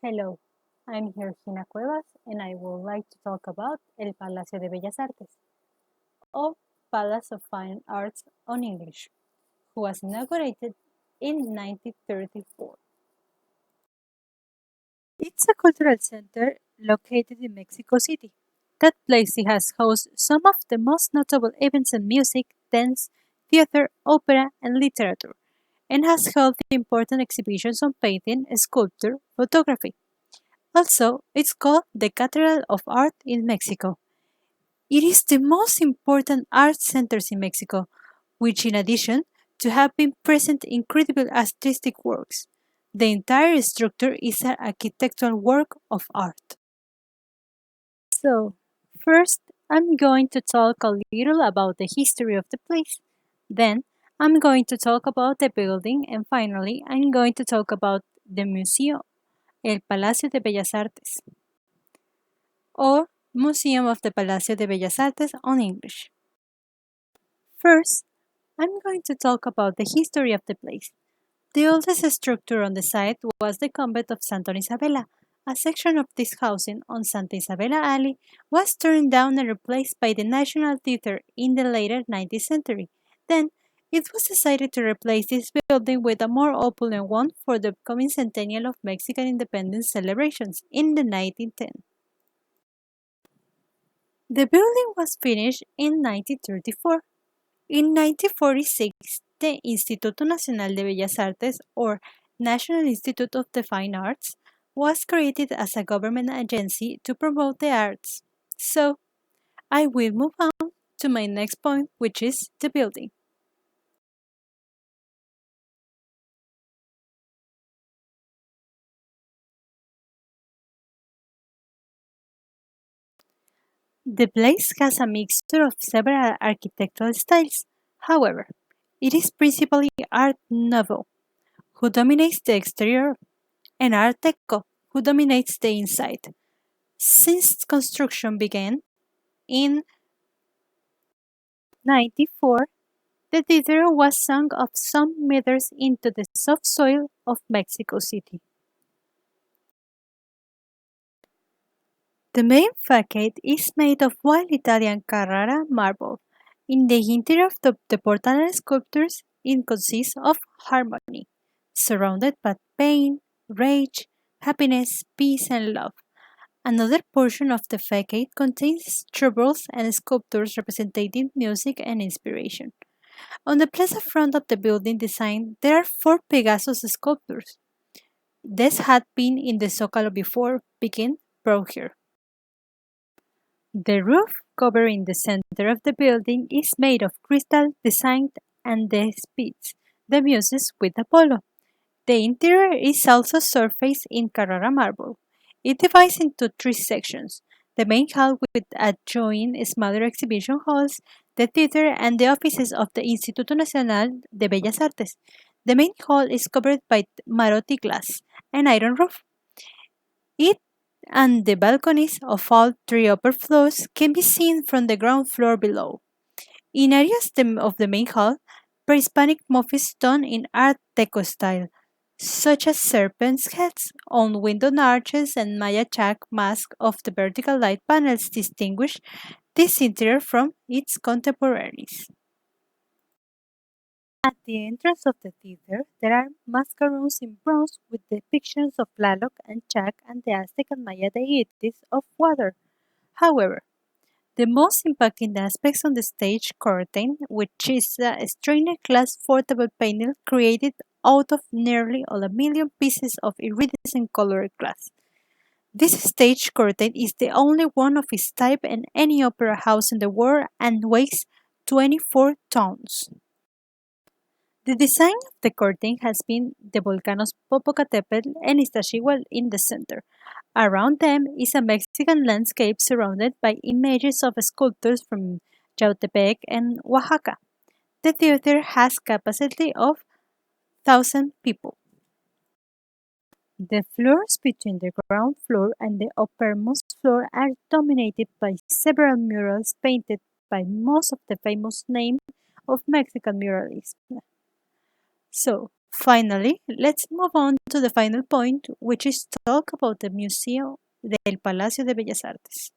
Hello, I'm Georgina Cuevas and I would like to talk about El Palacio de Bellas Artes, or Palace of Fine Arts on English, who was inaugurated in 1934. It's a cultural center located in Mexico City. That place has hosted some of the most notable events in music, dance, theater, opera, and literature, and has held important exhibitions on painting, sculpture, photography. Also, it's called the Cathedral of Art in Mexico. It is the most important art centers in Mexico, which in addition to have been present incredible artistic works, the entire structure is an architectural work of art. So, first, I'm going to talk a little about the history of the place. Then, I'm going to talk about the building, and finally, I'm going to talk about the museum, El Palacio de Bellas Artes, or Museum of the Palacio de Bellas Artes on English. First, I'm going to talk about the history of the place. The oldest structure on the site was the convent of Santa Isabella. A section of this housing on Santa Isabella Alley was torn down and replaced by the National Theatre in the later 19th century. Then, it was decided to replace this building with a more opulent one for the upcoming centennial of Mexican independence celebrations in the 1910s. The building was finished in 1934. In 1946, the Instituto Nacional de Bellas Artes, or National Institute of the Fine Arts, was created as a government agency to promote the arts. So, I will move on to my next point, which is the building. The place has a mixture of several architectural styles. However, it is principally Art Nouveau, who dominates the exterior, and Art Deco, who dominates the inside. Since construction began in 94, the theater was sunk of some meters into the soft soil of Mexico City. The main facade is made of white Italian Carrara marble. In the interior of the porcelain sculptures, it consists of harmony, surrounded by pain, rage, happiness, peace, and love. Another portion of the facade contains troubles and sculptures representing music and inspiration. On the plaza front of the building design, there are four Pegasus sculptures. This had been in the Zócalo before, being brought here. The roof covering the center of the building is made of crystal designed and depicts the Muses with Apollo. The interior is also surfaced in Carrara marble. It divides into three sections: the main hall with adjoining smaller exhibition halls, the theater, and the offices of the Instituto Nacional de Bellas Artes. The main hall is covered by Marotti glass and iron roof. It and the balconies of all three upper floors can be seen from the ground floor below. In areas of the main hall, pre-Hispanic motifs done in Art Deco style, such as serpents' heads on window arches and Maya chalk mask of the vertical light panels distinguish this interior from its contemporaries. At the entrance of the theater, there are mascarons in bronze with depictions of Tlaloc and Chac and the Aztec and Maya deities of water. However, the most impacting aspects on the stage curtain, which is a stained glass foldable panel created out of nearly all a million pieces of iridescent colored glass. This stage curtain is the only one of its type in any opera house in the world and weighs 24 tons. The design of the curtain has been the volcanoes Popocatépetl and Iztaccíhuatl in the center. Around them is a Mexican landscape surrounded by images of sculptures from Yautepec and Oaxaca. The theater has capacity of 1,000 people. The floors between the ground floor and the uppermost floor are dominated by several murals painted by most of the famous names of Mexican muralists. So, Finally, let's move on to the final point, which is talk about the Museo del Palacio de Bellas Artes.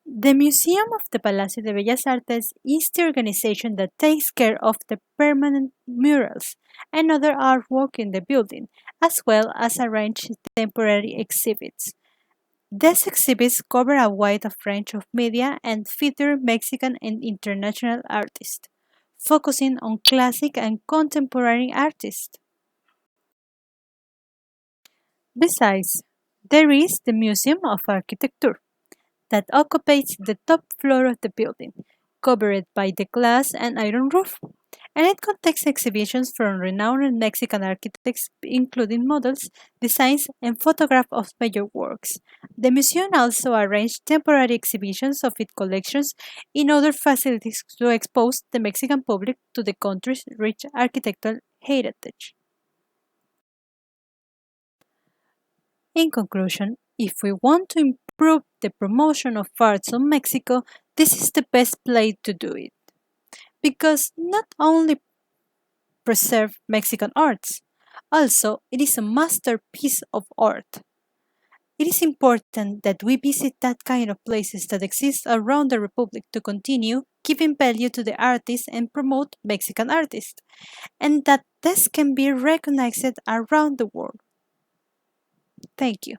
The Museum of the Palacio de Bellas Artes is the organization that takes care of the permanent murals and other artwork in the building, as well as arrange temporary exhibits. These exhibits cover a wide range of media and feature Mexican and international artists, focusing on classic and contemporary artists. Besides, there is the Museum of Architecture, that occupies the top floor of the building, covered by the glass and iron roof, and it contains exhibitions from renowned Mexican architects, including models, designs, and photographs of major works. The museum also arranged temporary exhibitions of its collections in other facilities to expose the Mexican public to the country's rich architectural heritage. In conclusion, if we want to improve the promotion of arts in Mexico, this is the best place to do it. Because not only preserve Mexican arts, also it is a masterpiece of art. It is important that we visit that kind of places that exist around the Republic to continue giving value to the artists and promote Mexican artists, and that this can be recognized around the world. Thank you.